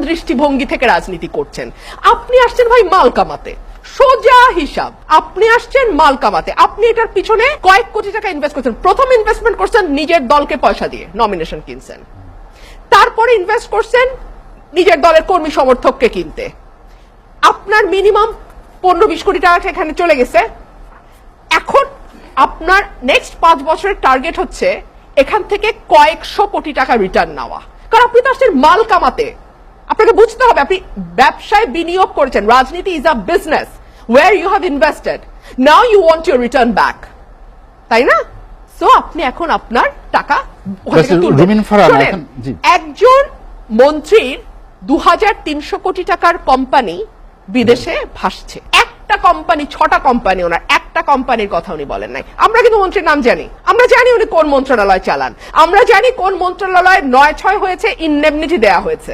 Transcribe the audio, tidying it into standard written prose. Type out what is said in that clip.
দৃষ্টিভঙ্গি থেকে রাজনীতি করছেন। আপনি আসছেন ভাই মাল কামাতে, সোজা হিসাব, আপনি আসছেন মাল কামাতে। আপনি এটার পিছনে কয়েক কোটি টাকা ইনভেস্ট করছেন। প্রথম ইনভেস্টমেন্ট করছেন নিজের দলকে পয়সা দিয়ে, নমিনেশন কিনছেন। তারপরে ইনভেস্ট করছেন নিজের দলের কর্মী সমর্থককে কিনতে। আপনার মিনিমাম 15-20 কোটি টাকা এখানে চলে গেছে। এখন আপনার নেক্সট 5 বছরের টার্গেট হচ্ছে এখান থেকে কয়েকশো কোটি টাকা রিটার্ন নেওয়া, কারণ আপনি তো আসছেন মাল কামাতে। আপনাকে বুঝতে হবে আপনি ব্যবসায় বিনিয়োগ করেছেন। রাজনীতি is a business where you have invested, now you want your return back, তাই না? সো আপনি এখন আপনার টাকা একজন মন্ত্রীর 2300 কোটি টাকার কোম্পানি বিদেশে ভাসছে। একটা কোম্পানি, 6টা কোম্পানি, ওনার একটা কোম্পানির কথা উনি বলেন নাই। আমরা কিন্তু মন্ত্রীর নাম জানি, আমরা জানি উনি কোন মন্ত্রণালয় চালান, আমরা জানি কোন মন্ত্রণালয় 9-6 হয়েছে, ইনডেমনিটি দেয়া হয়েছে।